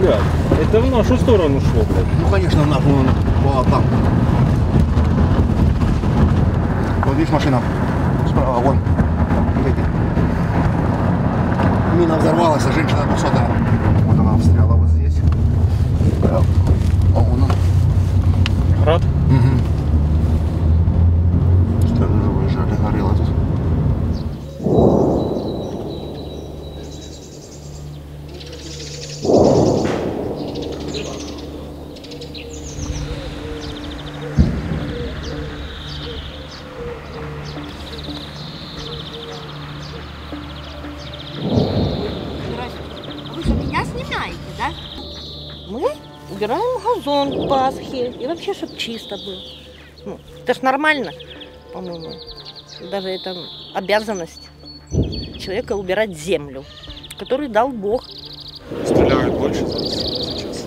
Блядь, это в нашу сторону шло, блядь. Ну, конечно, в нашу, вон там. Вот видишь, машина справа, вон. Видите? Мина взорвалась, а женщина 200-я. Вот она встряла вот здесь. А вон он. Град? Угу. Сторожа выезжали, горело тут. Вы что, меня снимаете, да? Мы убираем газон к Пасхе. И вообще, чтобы чисто было. Ну, это ж нормально, по-моему. Даже это обязанность человека убирать землю, которую дал Бог. Стреляют больше сейчас.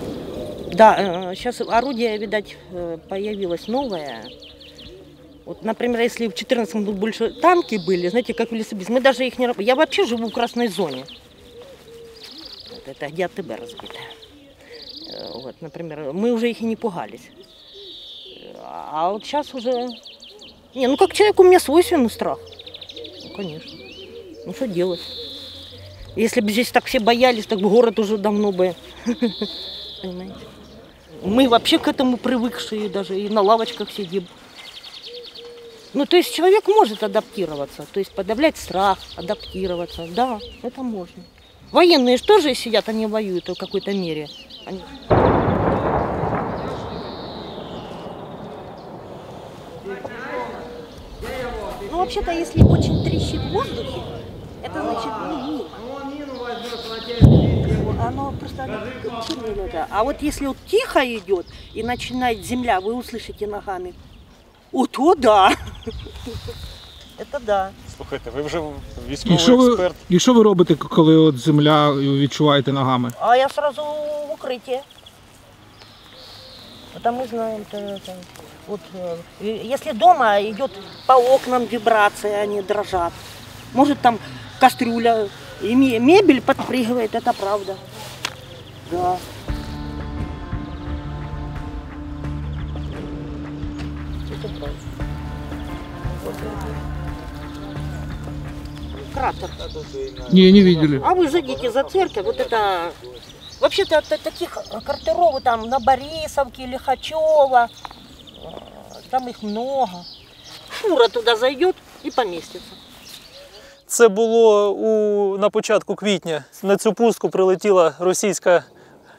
Да, сейчас орудие, видать, появилось новое. Вот, например, если в 2014 году больше танки были, знаете, как в Лесобиз, мы даже их не работаем. Я вообще живу в красной зоне. Вот это где АТБ разбитая. Вот, например, мы уже их и не пугались. А вот сейчас уже... Не, ну как человек, у меня свойственный страх. Ну, конечно. Ну, что делать? Если бы здесь так все боялись, так бы город уже давно бы... Понимаете? Мы вообще к этому привыкшие, даже и на лавочках сидим. Ну, то есть человек может адаптироваться, то есть подавлять страх, адаптироваться. Да, это можно. Военные же тоже сидят, они воюют в какой-то мере. Они... Ну, вообще-то, если очень трещит в воздухе, это значит не мимо. Оно просто... А вот если вот тихо идет и начинает земля, вы услышите ногами. О, то да. Это да. Слухайте, ви вже військовий експерт. І що ви робите, коли от земля відчуваєте ногами? А я сразу в укрытие. Это мы знаем. Вот, если дома идет по окнам вибрация, они дрожат. Может там кастрюля, и мебель подпрыгивает, это правда. Да. Это правда. Вот это. Кратер. Не, не видели. А вы зайдите за церковь, вот это... Вообще-то таких картеров там на Борисовке, Лихачева, там их много. Фура туда зайдет и поместится. Це було на початку квітня. На цю пустку прилетіла російська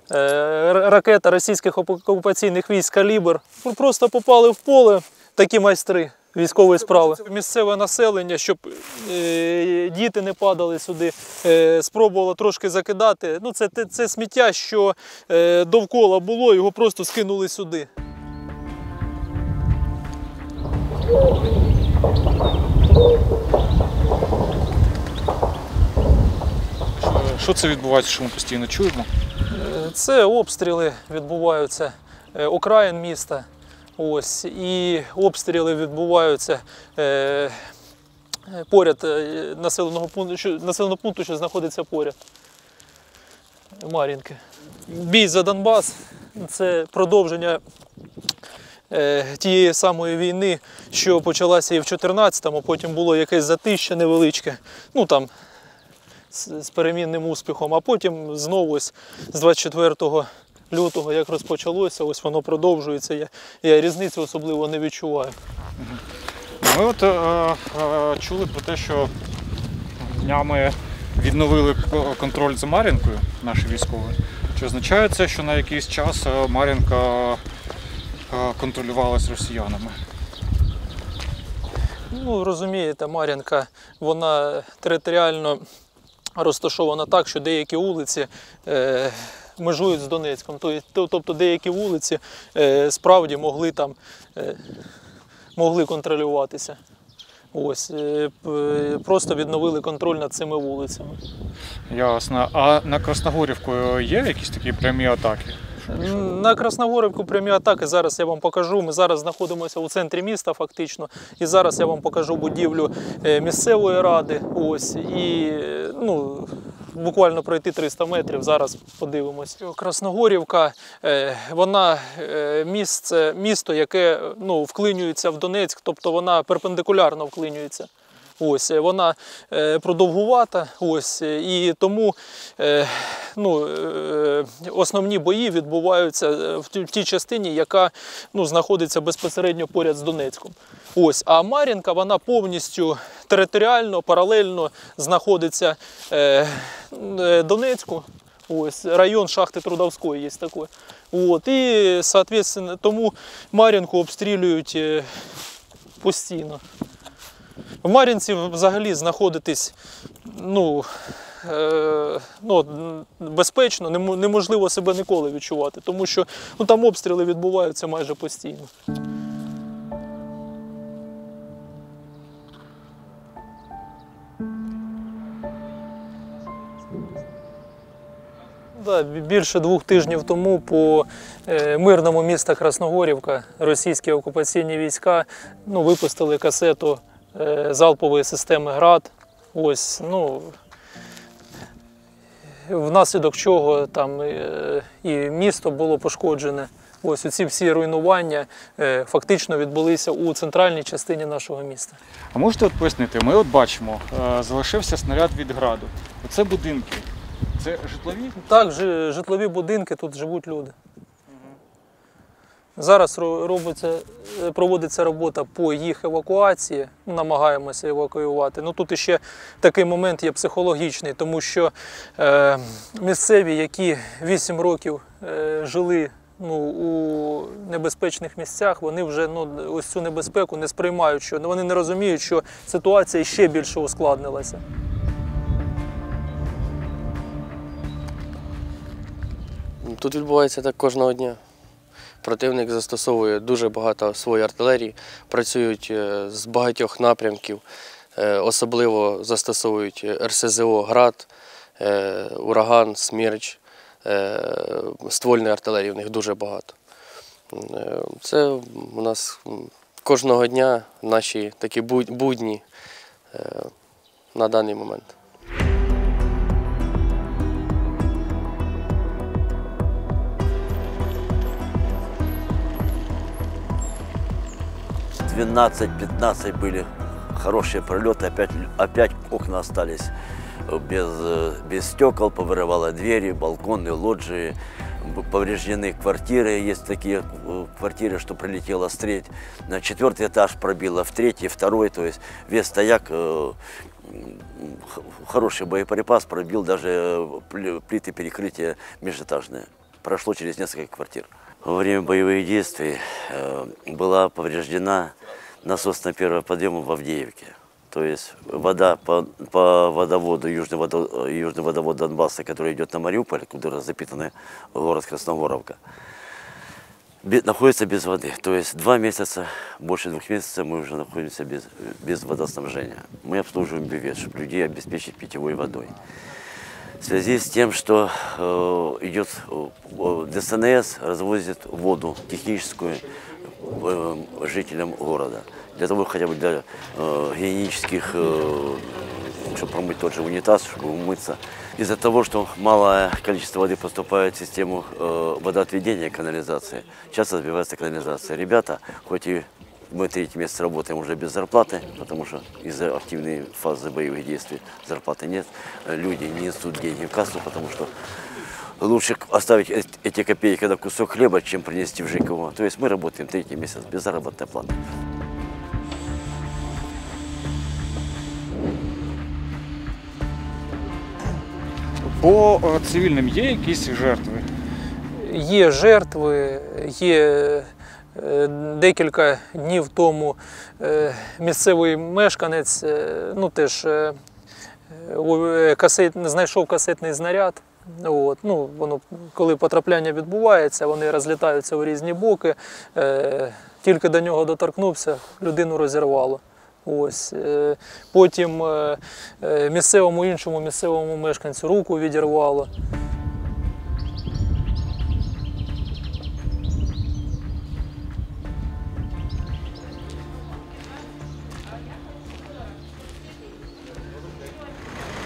ракета російських окупаційних військ «Калібр». Просто попали в поле такі майстри військової справи. Місцеве населення, щоб діти не падали сюди, спробувало трошки закидати. Ну, це сміття, що довкола було, його просто скинули сюди. Що це відбувається, що ми постійно чуємо? Це обстріли відбуваються окраїн міста. Ось, і обстріли відбуваються поряд населеного пункту, що знаходиться поряд Мар'їнки. Бій за Донбас – це продовження тієї самої війни, що почалася і в 2014-му, потім було якесь затища невеличке, ну там з перемінним успіхом, а потім знову ось з 24 лютого, як розпочалося, ось воно продовжується, я різниці особливо не відчуваю. Ми от чули про те, що днями відновили контроль за Мар'їнкою, наші військові. Чи означає це, що на якийсь час Мар'їнка контролювалась росіянами? Ну, розумієте, Мар'їнка, вона територіально розташована так, що деякі вулиці межують з Донецьком. Тобто деякі вулиці справді могли контролюватися. Ось, просто відновили контроль над цими вулицями. Ясно. А на Красногорівку є якісь такі прямі атаки? На Красногорівку прямі атаки зараз я вам покажу. Ми зараз знаходимося у центрі міста фактично. І зараз я вам покажу будівлю місцевої ради. Ось, і, ну, буквально пройти 300 метрів, зараз подивимось. Красногорівка, вона місто, яке вклинюється в Донецьк, тобто вона перпендикулярно вклинюється. Ось, вона продовгувата, ось, і тому основні бої відбуваються в тій частині, яка знаходиться безпосередньо поряд з Донецьком. Ось, а Мар'їнка, вона повністю територіально, паралельно знаходиться Донецьку. Ось, район шахти Трудовської є такий. От, і, соответственно, тому Мар'їнку обстрілюють постійно. В Мар'їнці взагалі знаходитись безпечно, неможливо себе ніколи відчувати, тому що там обстріли відбуваються майже постійно. Більше 2 тижнів тому по мирному місту Красногорівка російські окупаційні війська випустили касету залпової системи «Град». Ось, внаслідок чого там і місто було пошкоджене. Ось ці всі руйнування фактично відбулися у центральній частині нашого міста. А можете пояснити, ми бачимо, залишився снаряд від «Граду». Оце будинки. Це житлові? Так, житлові будинки, тут живуть люди. Зараз проводиться робота по їх евакуації, намагаємося евакуювати. Тут ще такий момент є психологічний, тому що місцеві, які 8 років жили у небезпечних місцях, вони вже ось цю небезпеку не сприймають, що вони не розуміють, що ситуація ще більше ускладнилася. Тут відбувається так кожного дня. Противник застосовує дуже багато своєї артилерії, працюють з багатьох напрямків, особливо застосовують РСЗО «Град», «Ураган», «Смерч», ствольної артилерії в них дуже багато. Це у нас кожного дня наші такі будні на даний момент. — 12-15 были хорошие пролеты, опять окна остались без стекол, повырывало двери, балконы, лоджии, повреждены квартиры, есть такие квартиры, что прилетела с треть, на 4-й этаж пробило, в 3-й, 2-й, то есть весь стояк, хороший боеприпас пробил даже плиты перекрытия межэтажные, прошло через несколько квартир. Во время боевых действий была повреждена насосная первого подъема в Авдеевке. То есть вода по водоводу, южный водовод Донбасса, который идет на Мариуполь, куда запитанный город Красногоровка, находится без воды. То есть 2 месяца, больше 2 месяцев мы уже находимся без водоснабжения. Мы обслуживаем бювет, чтобы людей обеспечить питьевой водой. В связи с тем, что идет ДСНС, развозит воду техническую жителям города. Для того, хотя бы для гигиенических, чтобы промыть тот же унитаз, чтобы умыться. Из-за того, что малое количество воды поступает в систему водоотведения, канализации, часто забивается канализация. Ребята, хоть и мы 3-й месяц работаем уже без зарплаты, потому что из-за активной фазы боевых действий зарплаты нет. Люди не несут деньги в кассу, потому что лучше оставить эти копейки на кусок хлеба, чем принести в ЖКО. То есть мы работаем 3-й месяц без заработной платы. По цивільним є якісь жертви? Є жертви, є декілька днів тому місцевий мешканець теж знайшов касетний снаряд. Воно, коли потрапляння відбувається, вони розлітаються у різні боки. Тільки до нього доторкнувся, людину розірвало. Ось. Потім іншому місцевому мешканцю руку відірвало.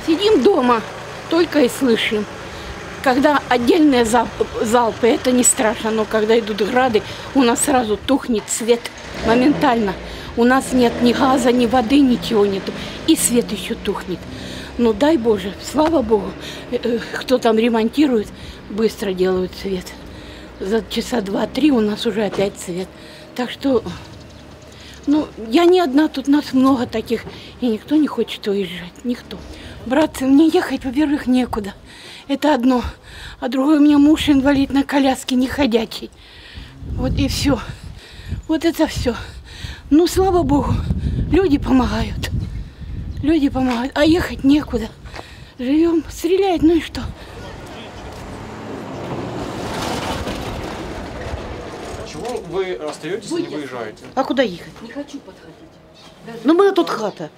Сидим дома. только и слышим. Когда отдельные залпы, это не страшно, но когда идут грады, у нас сразу тухнет свет моментально. У нас нет ни газа, ни воды, ничего нету. И свет еще тухнет. Ну дай Боже, слава Богу, кто там ремонтирует, быстро делают свет. За часа 2-3 у нас уже опять свет. Так что, ну, я не одна, тут нас много таких, и никто не хочет уезжать, никто. Братцы, мне ехать, во-первых, некуда. Это одно. А другое, у меня муж инвалид на коляске, не ходячий. Вот и все. Вот это все. Ну, слава Богу, люди помогают. Люди помогают. А ехать некуда. Живем, стреляют, ну и что? Чего вы остаетесь и не выезжаете? А куда ехать? Не хочу подходить. Ну, у меня тут хата,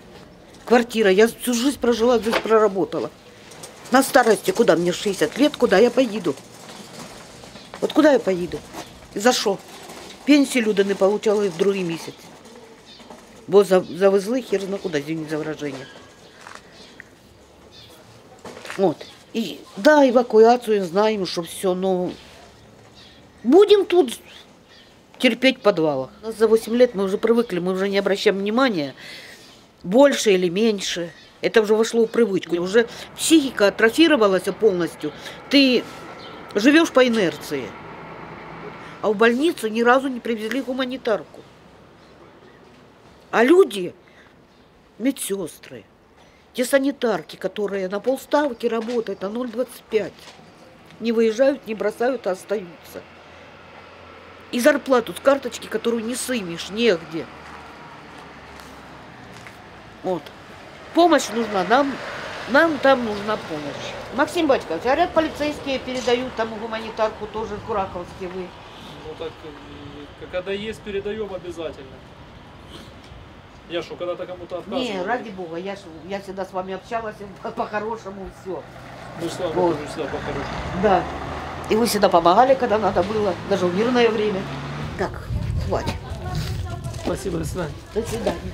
квартира. Я всю жизнь прожила, здесь проработала. На старости куда? Мне 60 лет, куда я поеду? Вот куда я поеду? І за що? Пенсію люди не получали в другий місяць. Бо завезли хер на куди, извините за выражение. Вот. И да, эвакуацию знаем, что все, но будем тут терпеть в подвалах. У нас за 8 лет мы уже привыкли, мы уже не обращаем внимания, больше или меньше. Это уже вошло в привычку. Уже психика атрофировалась полностью. Ты живешь по инерции. А в больницу ни разу не привезли гуманитарку. А люди, медсестры, те санитарки, которые на полставки работают, на 0,25, не выезжают, не бросают, а остаются. И зарплату с карточки, которую не сымешь, негде. Вот. Помощь нужна, нам там нужна помощь. Максим Батькович, говорят, полицейские передают там гуманитарку тоже в Кураковске вы. Ну так, когда есть, передаем обязательно. Я что, когда-то кому-то отказывал? Не, ради бога, я всегда с вами общалась, по-хорошему все. Мы с вами Вот. тоже всегда по-хорошему. Да. И вы всегда помогали, когда надо было, даже в мирное время. Так, хватит. Спасибо, до свидания. До свидания.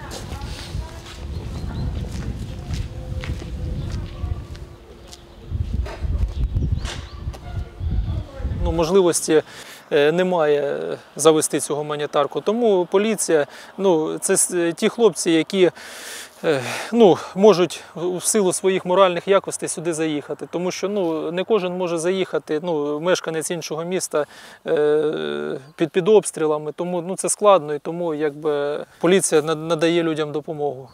Ну, можливості немає завести цю гуманітарку. Тому поліція, ну, це ті хлопці, які можуть в силу своїх моральних якостей сюди заїхати. Тому що не кожен може заїхати, мешканець іншого міста під обстрілами. Тому це складно і тому якби поліція надає людям допомогу.